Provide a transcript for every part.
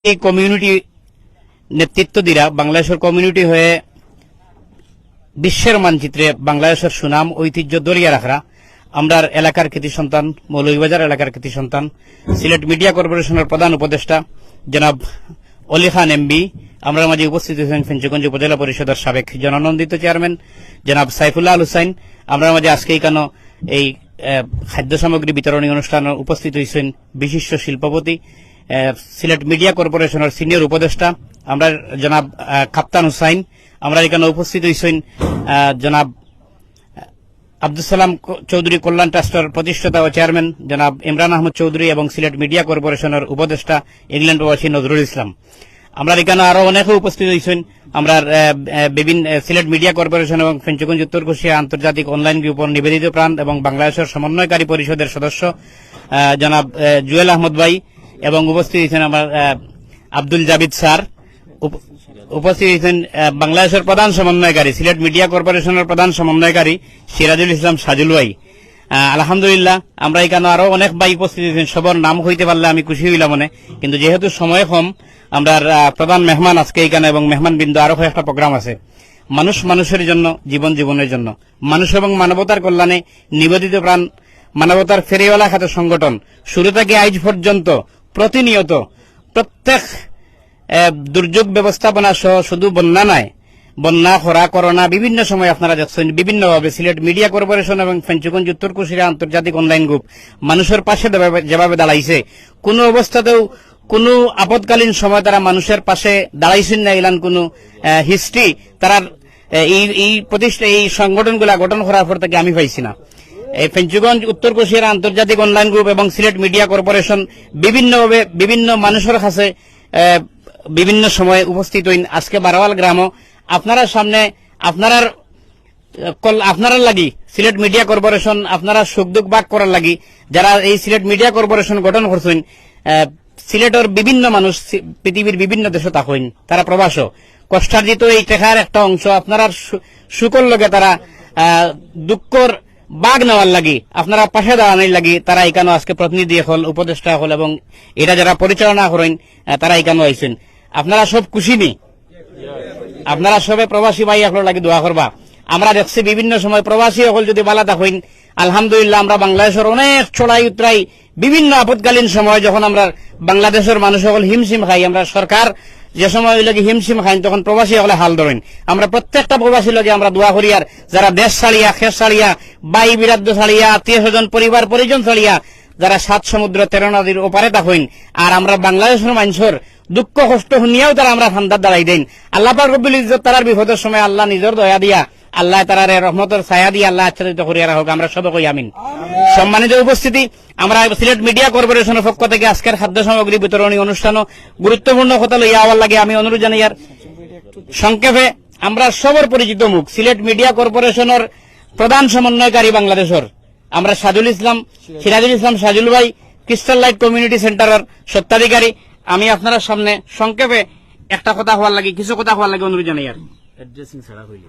এই কমিউনিটি নেতৃত্ব দিরা বাংলাদেশের কমিউনিটি হয়ে বিশ্বের মানচিত্রে বাংলাদেশের সুনাম ঐতিহ্য দলিয়া রাখা আমরা এলাকার কৃতি সন্তান মৌলভীবাজার এলাকার কৃতি সন্তান সিলেট মিডিয়া কর্পোরেশনের প্রধান উপদেষ্টা জনাব অলি খান এমবি আমরা মাঝে উপস্থিত হয়েছেন ফেঞ্চগঞ্জ উপজেলা পরিষদের সাবেক জননন্দিত চেয়ারম্যান জনাব সাইফুল্লাহ আল হুসাইন আমরা মাঝে আজকে কেন এই খাদ্য সামগ্রী বিতরণী অনুষ্ঠানে উপস্থিত হয়েছেন বিশিষ্ট শিল্পপতি সিলেট মিডিয়া কর্পোরেশনের সিনিয়র উপদেষ্টা আমরা জনাব কাপ্তান হুসাইন আমরা এখানে উপস্থিত হয়েছেন জনাব আব্দুল সালাম চৌধুরী কল্যাণ ট্রাস্টের প্রতিষ্ঠাতা ও চেয়ারম্যান জনাব ইমরান আহমদ চৌধুরী এবং সিলেট মিডিয়া কর্পোরেশনের উপদেষ্টা ইংল্যান্ড প্রবাসী নজরুল ইসলাম আমরা এখানে আরো অনেকে উপস্থিত হয়েছেন আমরা বিভিন্ন সিলেট মিডিয়া কর্পোরেশন এবং ফেঞ্চগঞ্জ উত্তর কুষ্টিয়া আন্তর্জাতিক অনলাইন গ্রুপের নিবেদিত প্রাণ এবং বাংলাদেশের সমন্বয়কারী পরিষদের সদস্য জনাব জুয়েল আহমদ ভাই এবং উপস্থিত হয়েছেন আমার আব্দুল জাবিদ স্যার উপস্থিত হয়েছেন বাংলাদেশের প্রধান সমন্বয়কারী সিলেট মিডিয়া কর্পোরেশনের প্রধান সমন্বয়কারী সিরাজুল ইসলাম সাজুল ভাই আলহামদুলিল্লাহ আমরা এখানে আরো অনেক ভাই উপস্থিত হয়েছেন সবার নাম হইতে পারলে আমি খুশি হইলাম মনে কিন্তু যেহেতু সময় কম আমরা প্রধান মেহমান আজকে এখানে এবং মেহমান বিন্দু আরো একটা প্রোগ্রাম আছে মানুষ মানুষের জন্য জীবন জীবনের জন্য মানুষ এবং মানবতার কল্যাণে নিবেদিত প্রাণ মানবতার ফেরিওয়ালা খাত সংগঠন শুরু থেকে আজ পর্যন্ত প্রতিনিয়ত প্রত্যেক দুর্যোগ ব্যবস্থাপনা সহ শুধু বন্যা নয় বন্যা খরা করোনা বিভিন্ন সময় আপনারা দেখছেন বিভিন্নভাবে সিলেট মিডিয়া কর্পোরেশন এবং ফেঞ্চগঞ্জ উত্তর কুষ্টিয়া আন্তর্জাতিক অনলাইন গ্রুপ মানুষের পাশে যেভাবে দাঁড়াইছে কোনো অবস্থাতেও কোনো আপদকালীন সময় তারা মানুষের পাশে দাঁড়াইছেন না এলান কোনো হিস্ট্রি তারা এই প্রতিষ্ঠা এই সংগঠনগুলা গঠন করার পর থেকে আমি পাইছি না এই ফেঞ্চগঞ্জ উত্তর কুষ্টিয়া আন্তর্জাতিক অনলাইন গ্রুপ এবং সিলেট মিডিয়া কর্পোরেশন বিভিন্নভাবে বিভিন্ন মানুষের কাছে বিভিন্ন সময় উপস্থিত হইন আজকে বারোয়াল গ্রামও আপনারা সামনে আপনারা লাগি সিলেট মিডিয়া কর্পোরেশন আপনারা সুখ দুঃখ ভাগ করার লাগি যারা এই সিলেট মিডিয়া কর্পোরেশন গঠন করছেন সিলেটের বিভিন্ন মানুষ পৃথিবীর বিভিন্ন দেশে থাকেন তারা প্রবাস কষ্টার্জিত এই টেকার একটা অংশ আপনারা সুখর লগে তারা দুঃখর বাঘ নেওয়ার লাগি আপনারা পাশে দাঁড়ানোর লাগি তারা এখানে আজকে প্রতিনিধি হল উপদেষ্টা হল এবং এটা যারা পরিচালনা করেন তারা এখানে আইছেন আপনারা সব খুশি নি আপনারা সবে প্রবাসী ভাই আপনার লাগি দোয়া করবা আমরা দেখছি বিভিন্ন সময় প্রবাসী হল যদি বালা থাকেন আলহামদুলিল্লাহ আমরা বাংলাদেশের অনেক চড়াই উতরাই বিভিন্ন আপদকালীন সময় যখন আমরা বাংলাদেশের মানুষ সকল হিমশিম খাই আমরা সরকার যে সময় লাগে হিমশিম খাই তখন প্রবাসী হলে হাল ধরেন আমরা প্রত্যেকটা প্রবাসী লগে আমরা দোয়া করি আর যারা দেশ ছাড়িয়া খেস ছাড়িয়া বাই বিরাদ্য ছাড়িয়া আত্মীয় স্বজন পরিবার পরিজন ছাড়িয়া যারা 7 সমুদ্র 13 নদীর ওপারে থাকেন আর আমরা বাংলাদেশের মানুষের দুঃখ কষ্ট শুনিয়াও তারা আমরা ঠান্ডার দাঁড়াই দেন আল্লাহ পাক রব্বুল ইজ্জত তারার বিপদের সময় আল্লাহ নিজের দয়া দিয়া আল্লাহ তারারে রহমতের ছায়া দিয়ে আল্লাহ আচ্ছাদিত করিয়া রাখুক আমরা সবাই কই আমিন সম্মানিত উপস্থিতি আমরা সিলেট মিডিয়া কর্পোরেশনের পক্ষ থেকে আজকের খাদ্য সামগ্রী বিতরণী অনুষ্ঠানও গুরুত্বপূর্ণ কথা লইয়া আওয়ার লাগে আমি অনুরোধ জানাই আর সংক্ষেপে আমরা সবার পরিচিত মুখ সিলেট মিডিয়া কর্পোরেশনের প্রধান সমন্বয়কারী বাংলাদেশের আমরা সিরাজুল ইসলাম সাজুল ভাই ক্রিস্টাল লাইট কমিউনিটি সেন্টারের স্বত্বাধিকারী আমি আপনার সামনে সংক্ষেপে একটা কথা হওয়ার লাগে কিছু কথা হওয়ার লাগে অনুরোধ জানাই আর অ্যাড্রেসিং ছাড়া হইলে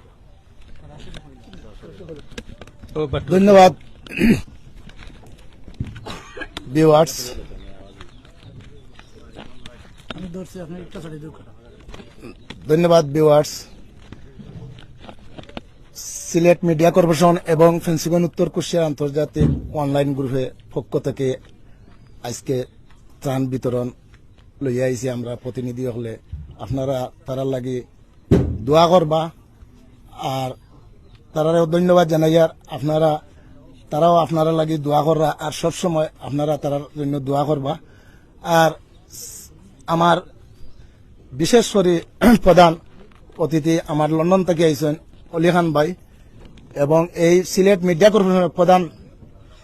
ধন্যবাদ ভিউয়ার্স সিলেট মিডিয়া কর্পোরেশন এবং ফেঞ্চগঞ্জ উত্তর কুষ্টিয়া আন্তর্জাতিক অনলাইন গ্রুপের পক্ষ থেকে আজকে ত্রাণ বিতরণ লইয়া আইছি আমরা প্রতিনিধি হলে আপনারা তারার লাগি দোয়া করবা আর তারাও ধন্যবাদ জানাই আর তারাও আপনারা লাগি দোয়া করবা আর সবসময় আপনারা তারার জন্য দোয়া করবা আর আমার বিশেষ করে প্রধান অতিথি আমার লন্ডন থেকে আইছেন অলি খান ভাই এবং এই সিলেট মিডিয়া কর্পোরেশনের প্রধান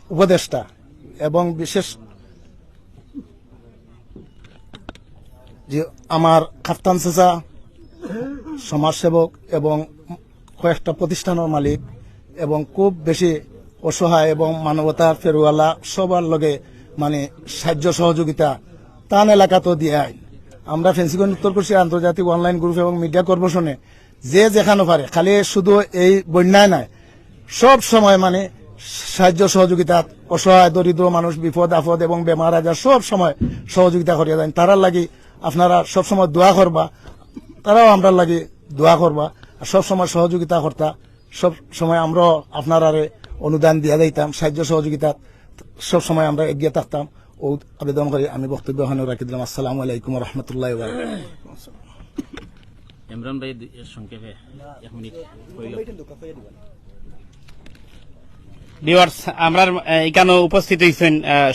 উপদেষ্টা এবং বিশেষ যে আমার কাপ্তান চাচা সমাজসেবক এবং কয়েকটা প্রতিষ্ঠানের মালিক এবং খুব বেশি অসহায় এবং মানবতা ফেরওয়ালা সবার লগে মানে সাহায্য সহযোগিতা তান এলাকাতেও দিয়ে আমরা ফেঞ্চগঞ্জ উত্তর কুষ্টিয়া আন্তর্জাতিক অনলাইন গ্রুপ এবং মিডিয়া কর্পোরেশনে যে যেখানে পারে খালি শুধু এই বন্যায় নাই সব সময় মানে সাহায্য সহযোগিতা অসহায় দরিদ্র মানুষ বিপদ আপদ এবং বেমার আজার সব সময় সহযোগিতা করিয়া দেন তারার লাগি আপনারা সবসময় দোয়া করবা, তারাও আমরা লাগে দোয়া করবা, আর সবসময় সহযোগিতা করতা, সব সময় আমরা আপনারা অনুদান দিয়া দিতাম, সাহায্য সহযোগিতা সব সময় আমরা এগিয়ে থাকতাম। ও আবেদন করে আমি বক্তব্য ওখানে রাখি দিলাম। আসসালামু আলাইকুম রহমতুল্লাহ। ইমরান ভাই সংক্ষেপে 1 মিনিট ভিউয়ার্স, আমরা এখানে উপস্থিত হয়েছেন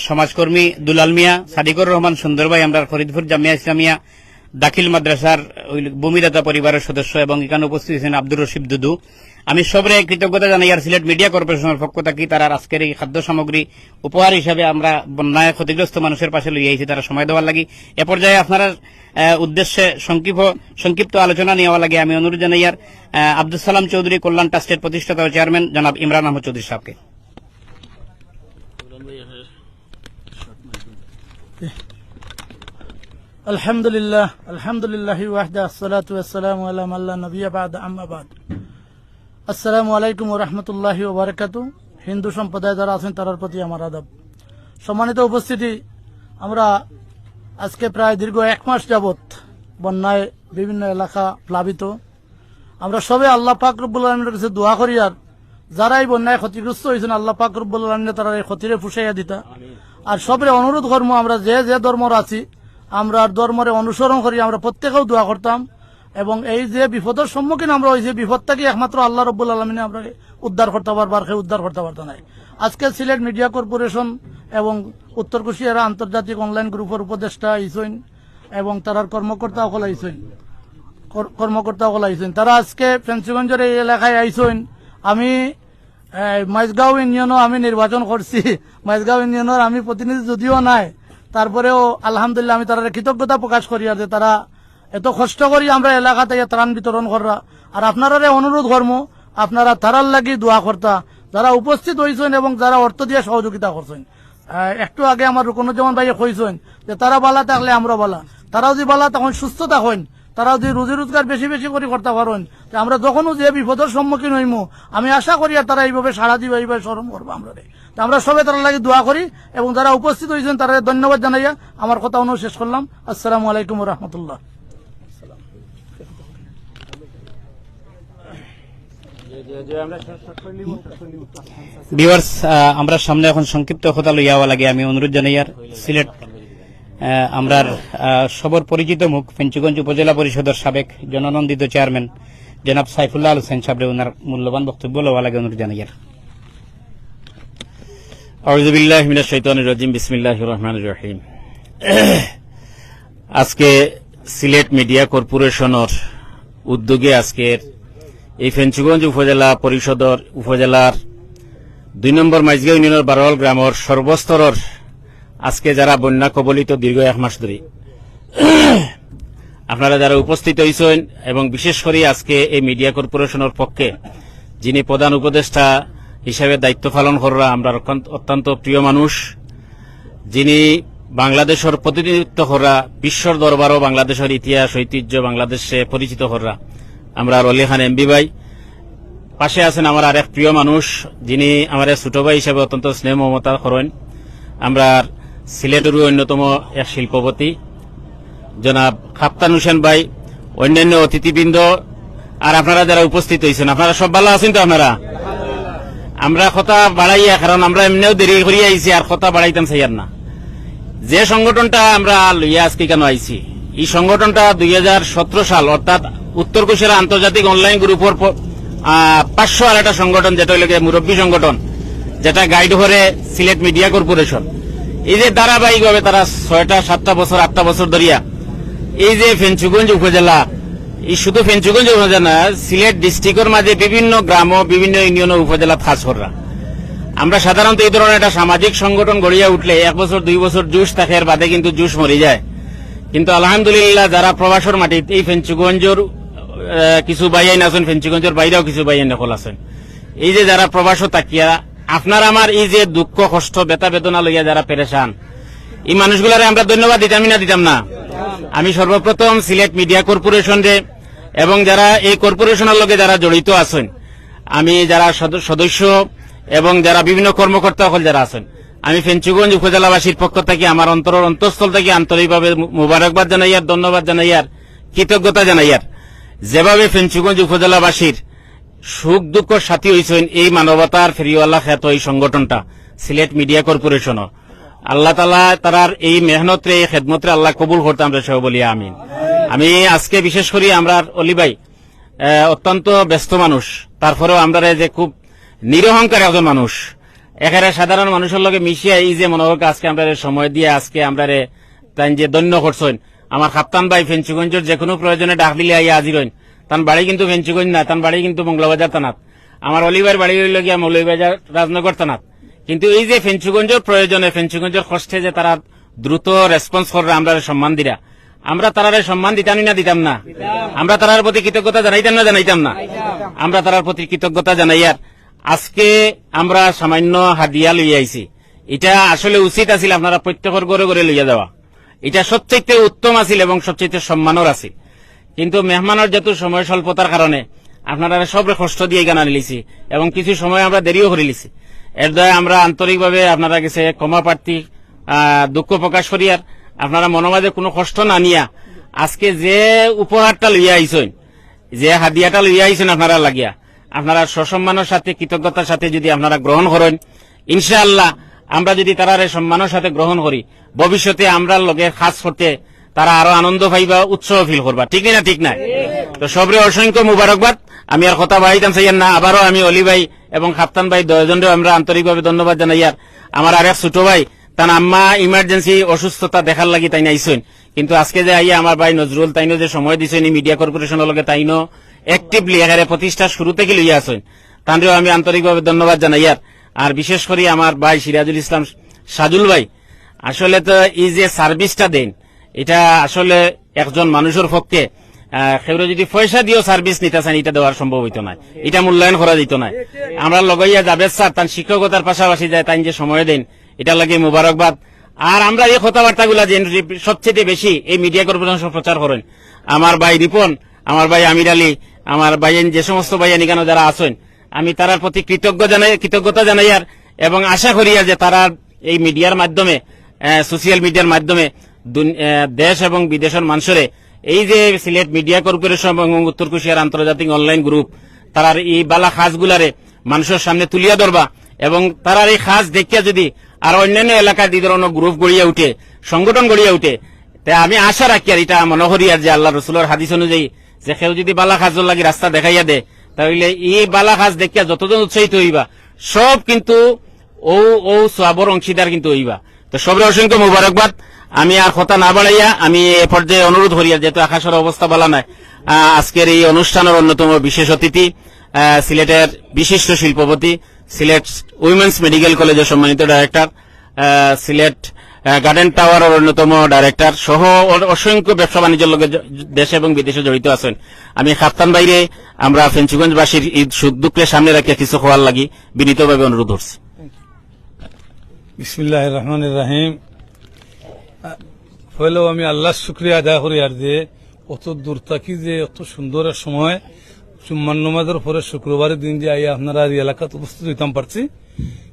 সমাজকর্মী দুলাল মিয়া, সাদিকুর রহমান সুন্দর ভাই, আমরা ফরিদপুর জামিয়া ইসলামিয়া দাখিল মাদ্রাসার ভূমিদাতা পরিবারের সদস্য, এবং এখানে উপস্থিত হয়েছেন আব্দুর রশিদ দুদু। আমি সবরে কৃতজ্ঞতা জানাই আর সিলেট মিডিয়া কর্পোরেশনের পক্ষ থেকে তারা আজকের এই খাদ্য সামগ্রী উপহার হিসাবে আমরা বন্যায় ক্ষতিগ্রস্ত মানুষের পাশে লইয়া আইছি, তারা সময় দেওয়ার লাগি। এ পর্যায়ে আপনারা উদ্দেশ্যে সংক্ষিপ্ত আলোচনা নেওয়া লাগে আমি অনুরোধ জানাই আর আব্দুল সালাম চৌধুরী কল্যাণ ট্রাস্টের প্রতিষ্ঠাতা ও চেয়ারম্যান জনাব ইমরান আহমদ চৌধুরী সাহেবকে। আলহামদুলিল্লাহ আলহামদুলিল্লাহ ওয়াহদা আসসালাতু ওয়াসসালামু আলা মান লা নাবিয়্যা বা'দা আম্মা বা'দ। আসসালামু আলাইকুম ওয়া রাহমাতুল্লাহি ওয়া বারাকাতুহু। হিন্দু সম্প্রদায় যারা আছেন তাদের প্রতি আমার আদাব। সম্মানিত উপস্থিতি, আমরা আজকে প্রায় দীর্ঘ 1 মাস যাবত বন্যায় বিভিন্ন এলাকা প্লাবিত। আমরা সবে আল্লাহ পাক রব্বুল আলামিনের কাছে দোয়া করি আর যারা এই বন্যায় ক্ষতিগ্রস্ত হয়েছেন আল্লাহ পাক রব্বুল আলামিন তারা এই ক্ষতিরে ফুসাইয়া দিতা। আর সবরে অনুরোধ করবো, আমরা যে যে ধর্মর আছি আমরা ধর্মরে অনুসরণ করি, আমরা প্রত্যেকেও দোয়া করতাম এবং এই যে বিপদের সম্মুখীন আমরা হয়েছি বিপদ থেকে একমাত্র আল্লাহ রব্বুল আলমিনে আমরা উদ্ধার করতে পারবার, সে উদ্ধার করতে পারত নাই। আজকে সিলেট মিডিয়া কর্পোরেশন এবং উত্তর কুশিয়ারা আন্তর্জাতিক অনলাইন গ্রুপের উপদেষ্টা আইসেন এবং তার কর্মকর্তা আইসেন তারা আজকে ফেন্সিগঞ্জের এই এলাকায় আইসেন। আমি মাইজগাঁও ইউনিয়নও আমি নির্বাচন করছি, মাইজগাঁও ইউনিয়নের আমি প্রতিনিধি যদিও নাই, তারপরেও আলহামদুলিল্লাহ আমি তারা কৃতজ্ঞতা প্রকাশ করি আর যে তারা এত কষ্ট করি আমরা এলাকাতে ত্রাণ বিতরণ করা। আর আপনারা অনুরোধ করবো আপনারা তারার লাগি দোয়া করতা, যারা উপস্থিত হয়েছেন এবং যারা অর্থ দিয়ে সহযোগিতা করছেন। একটু আগে আমার রুকনুজ্জামান ভাই কইছেন যে তারা বালা থাকলে আমরা বালা, তারাও যদি বালা তখন সুস্থ থাকেন, তারাও যদি রুজি রোজগার বেশি বেশি করে করতে পারেন, আমরা যখনও যে বিপদের সম্মুখীন হইমু আমি আশা করি আর তারা এইভাবে সাড়া দিবে, এইভাবে স্মরণ করবো আমরা। আমরা সবাই তারা লাগে দোয়া করি এবং যারা উপস্থিত হয়েছেন তারা ধন্যবাদ জানাইয়া আমার কথা অনুরোধ শেষ করলাম। আসসালামু আলাইকুম ওয়া রাহমাতুল্লাহ। ভিউয়ার্স, আমরা সামনে এখন সংক্ষিপ্ত কথা লইয়া লাগে আমি অনুরোধ জানাই আর সিলেট আমরার সবর পরিচিত মুখ ফেঞ্চুগঞ্জ উপজেলা পরিষদের সাবেক জননন্দিত চেয়ারম্যান জনাব সাইফুল্লাহ আল হোসেন সাহেব ওনার মূল্যবান বক্তব্য লওয়া লাগে অনুরোধ জানাই আর। আউযু বিল্লাহি মিনাশ শাইতানির রাজিম। বিসমিল্লাহির রহমানির রহিম। আজকে সিলেট মিডিয়া কর্পোরেশনের উদ্যোগে আজকের এই ফেঞ্চুগঞ্জ উপজেলা পরিষদের উপজেলার 2 নম্বর মাইজগাঁও ইউনিয়নের বারোয়াল গ্রামের সর্বস্তরের আজকে যারা বন্যা কবলিত দীর্ঘ 1 মাস ধরে আপনারা যারা উপস্থিত হয়েছেন এবং বিশেষ করে আজকে এই মিডিয়া কর্পোরেশনের পক্ষে যিনি প্রধান উপদেষ্টা হিসাবে দায়িত্ব পালন করা আমরা অত্যন্ত প্রিয় মানুষ, যিনি বাংলাদেশের প্রতিনিধিত্ব করা বিশ্বর দরবারও বাংলাদেশের ইতিহাস ঐতিহ্য বাংলাদেশে পরিচিত করা আমরা অলি খান এমবি ভাই, পাশে আছেন আমার আরেক প্রিয় মানুষ যিনি আমার ছোট ভাই হিসাবে অত্যন্ত স্নেহ মমতা করেন, আমরা সিলেটেরও অন্যতম এক শিল্পপতি জনাব কাপ্তান হোসেন ভাই, অন্যান্য অতিথিবৃন্দ আর আপনারা যারা উপস্থিত হয়েছেন আপনারা সব ভালো আছেন তো? আপনারা আমরা কথা বাড়াইয়া, কারণ আমরা এমনিও দেরি করিয়া আইছি আর কথা বাড়াইতাম চাইয়ার না। যে সংগঠনটা আমরা লইয়া আজকে কেন আইছি, এই সংগঠনটা 2017 সাল অর্থাৎ উত্তর কুশিয়ারা আন্তর্জাতিক অনলাইন গ্রুপের 500 আর একটা সংগঠন, যেটা হইল মুরব্বী সংগঠন, যেটা গাইড করে সিলেট মিডিয়া কর্পোরেশন। এই যে ধারাবাহিকভাবে তারা 6টা 7টা বছর 8টা বছর ধরিয়া এই যে ফেঞ্চুগঞ্জ উপজেলা, এই শুধু ফেঞ্চুগঞ্জ উপজেলা না সিলেট ডিস্ট্রিক্টের মাঝে বিভিন্ন গ্রাম বিভিন্ন ইউনিয়ন উপজেলা কাজ করা। আমরা সাধারণত এই ধরনের একটা সামাজিক সংগঠন গড়িয়া উঠলে 1 বছর 2 বছর জুস থাকে, এর বাদে কিন্তু জুস মরে যায়। কিন্তু আলহামদুলিল্লাহ যারা প্রবাসের মাটিত এই ফেঞ্চুগঞ্জের কিছু বাইয়াইন আছেন, ফেঞ্চুগঞ্জের বাইরেও কিছু বাইয়াইন নকল আছেন, এই যে যারা প্রবাস তাকিয়া আপনার আমার এই যে দুঃখ কষ্ট ব্যথা বেদনা লইয়া যারা পেরেশান, এই মানুষগুলারে আমরা ধন্যবাদ দিতাম না দিতাম না। আমি সর্বপ্রথম সিলেট মিডিয়া কর্পোরেশন এবং যারা এই কর্পোরেশনের লগে যারা জড়িত আছেন, আমি যারা সদস্য এবং যারা বিভিন্ন কর্মকর্তা যারা আছেন, আমি ফেঞ্চুগঞ্জ উপজেলাবাসীর পক্ষ থেকে আমার অন্তঃস্থল থেকে আন্তরিকভাবে মুবারকবাদ জানাই আর ধন্যবাদ জানাই আর কৃতজ্ঞতা জানাই আর যেভাবে ফেঞ্চুগঞ্জ উপজেলাবাসীর সুখ দুঃখ সাথী হয়েছেন এই মানবতার ফেরিওয়ালা খ্যাত এই সংগঠনটা সিলেট মিডিয়া কর্পোরেশন আল্লাহ তালা তারার এই মেহনতরে এই খেদমতরে আল্লাহ কবুল করতে আমরা সহ বলি আমিন। আমি আজকে বিশেষ করে আমরা অলি ভাই অত্যন্ত ব্যস্ত মানুষ, তারপরেও আমরা যে খুব নিরহংকার একজন মানুষ, এখানে সাধারণ মানুষের লগে মিশিয়ে এই যে মনোহরকে আজকে আমরা সময় দিয়ে আজকে আমরা তাই যে ধন্য করছেন। আমার কাপ্তান ভাই ফেঞ্চুগঞ্জের যে কোনো প্রয়োজনে ডাক দিলে আইয়া হাজির হইন। তার বাড়ি কিন্তু ফেঞ্চুগঞ্জ না, তার বাড়ি কিন্তু মংলাবাজার থানাত। আমার অলিভার বাড়ি হইল গিয়া মৌলভীবাজার রাজনগর থানাত। কিন্তু এই যে ফেঞ্চুগঞ্জের প্রয়োজনে ফেঞ্চুগঞ্জের কষ্টে যে তারা দ্রুত রেসপন্স করে আমরা সম্মান দিরা, আমরা তারারে সম্মান দিতামই না দিতাম না, আমরা তারার প্রতি কৃতজ্ঞতা জানাইতাম না জানাইতাম না, আমরা তারার প্রতি কৃতজ্ঞতা জানাই। আর আজকে আমরা সামান্য হাদিয়া লইয়া আইছি, এটা আসলে উচিত আছিল আপনারা প্রত্যেকের ঘরে ঘরে লইয়া দেওয়া, এটা সবচেয়ে উত্তম আছিল এবং সবচেয়ে সম্মানের আছিল। কিন্তু মেহমানের যেহেতু সময় স্বল্পতার কারণে আপনারা সবরে কষ্ট দিয়ে গান আনিলিছি এবং কিছু সময় আমরা দেরিও করে লিছি। এর দ্বারা আমরা আন্তরিকভাবে আপনারা কাছে ক্ষমা প্রার্থী, দুঃখ প্রকাশ করি। আর আপনারা মনোমাজে কোনো কষ্ট না নিয়া আজকে যে উপহারটা লইয়া আইছেন, যে হাদিয়াটা লইয়া আইছেন আপনারা লাগিয়া, আপনারা সসম্মানের সাথে কৃতজ্ঞতার সাথে যদি আপনারা গ্রহণ করেন, ইনশাআল্লাহ আমরা যদি তারারে সম্মানের সাথে গ্রহণ করি, ভবিষ্যতে আমরা লগে খাস করতে তারা আরো আনন্দ পাইবা, উৎসাহ ফিল করবা। ঠিক না ঠিক না? তো সবরে অসংখ্য মুবারকবাদ। আমি আর কথা বাড়াইতাম চাইয়েন না। আবারও আমি অলি ভাই এবং কাপ্তান ভাই দশজনরেও আমরা আন্তরিকভাবে ধন্যবাদ জানাই। আর আমার আরেক ছোট ভাই তার আম্মা ইমার্জেন্সি অসুস্থতা দেখার লাগি তাই আইসেন, কিন্তু আজকে যে আইয়া আমার ভাই নজরুল তাইনো যে সময় দিছেন এই মিডিয়া কর্পোরেশনের লগে, তাইনো অ্যাক্টিভলি এখানে প্রতিষ্ঠা শুরু থেকে লইয়া আসেন, তাঁদেরও আমি আন্তরিকভাবে ধন্যবাদ জানাই। আর বিশেষ করে আমার ভাই সিরাজুল ইসলাম সাজুল ভাই, আসলে তো এই যে সার্ভিসটা দেন, এটা আসলে একজন মানুষের পক্ষে কেউ যদি পয়সা দিয়েও সার্ভিস নিতে চান এটা দেওয়ার সম্ভব হইতো না, এটা মূল্যায়ন করা যেত না। আমরা লগাইয়া জাবেদ স্যার তার শিক্ষকতার পাশাপাশি যায় তাই যে সময় দেন, এটা লাগে মুবারকবাদ। আর আমরা এই কথাবার্তাগুলা যে সবচেয়ে বেশি এই মিডিয়া কর্পোরেশন প্রচার করেন, আমার ভাই রিপন, আমার ভাই আমির আলী, আমার ভাই যে সমস্ত ভাইয়া নিকানো যারা আছেন, আমি তারার প্রতি কৃতজ্ঞতা জানাই। আর এবং আশা করি যে তারা এই মিডিয়ার মাধ্যমে, সোশিয়াল মিডিয়ার মাধ্যমে দেশ এবং বিদেশের মানুষের এই যে সিলেট মিডিয়া কর্পোরেশন এবং উত্তর কুশিয়ার আন্তর্জাতিক অনলাইন গ্রুপ, তারার এই বালা খাসগুলারে মানুষের সামনে তুলিয়া ধরবা এবং তারার এই খাস দেখিয়া যদি আর অন্যান্য এলাকায় এই ধরনের গ্রুপ গড়িয়া উঠে, সংগঠন গড়িয়া উঠে, তাই আমি আশা রাখি আর এটা মনে করি আর যে আল্লাহ রসুলের হাদিস অনুযায়ী যে কেউ যদি বালা খাজর লাগি রাস্তা দেখাইয়া দে, তাহলে এই বালা খাজ দেখিয়া যতজন উৎসাহিত হইবা সব কিন্তু ও সওয়াবের অংশীদার কিন্তু হইবা। তো সবের অসংখ্য মুবারকবাদ। আমি আর কথা না বাড়াইয়া আমি এ পর্যায়ে অনুরোধ করি, যেহেতু আকাশের অবস্থা ভালো নয়, আজকের এই অনুষ্ঠানের অন্যতম বিশেষ অতিথি সিলেটের বিশিষ্ট শিল্পপতি, সিলেট উইমেন্স মেডিকেল কলেজের সম্মানিত ডাইরেক্টর, সিলেট গার্ডেন টাওয়ারের অন্যতম ডাইরেক্টর সহ অসংখ্য ব্যবসা বাণিজ্যের লগে দেশে এবং বিদেশে জড়িত আছেন। আমি কাপ্তান বাইরে আমরা ফেঞ্চুগঞ্জবাসীর ঈদ সুখ দুঃখের সামনে রাখিয়া কিছু খোয়ার লাগি বিনীতভাবে অনুরোধ করছি। বিসমিল্লাহির রহমানির রহিম। হইলেও আমি আল্লাহর শুকরিয়া আদায় করি আর যে অত দূর থাকি যে অত সুন্দর সময় জুম্মার নামাজের পরে শুক্রবারের দিন যে আইয়া আপনারা এই এলাকাতে উপস্থিত হইতাম পারছি।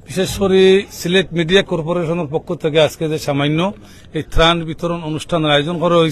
বিশেষ করে সিলেট মিডিয়া কর্পোরেশনের পক্ষ থেকে আজকে যে সামান্য এই ত্রাণ বিতরণ অনুষ্ঠানের আয়োজন করা হয়েছে,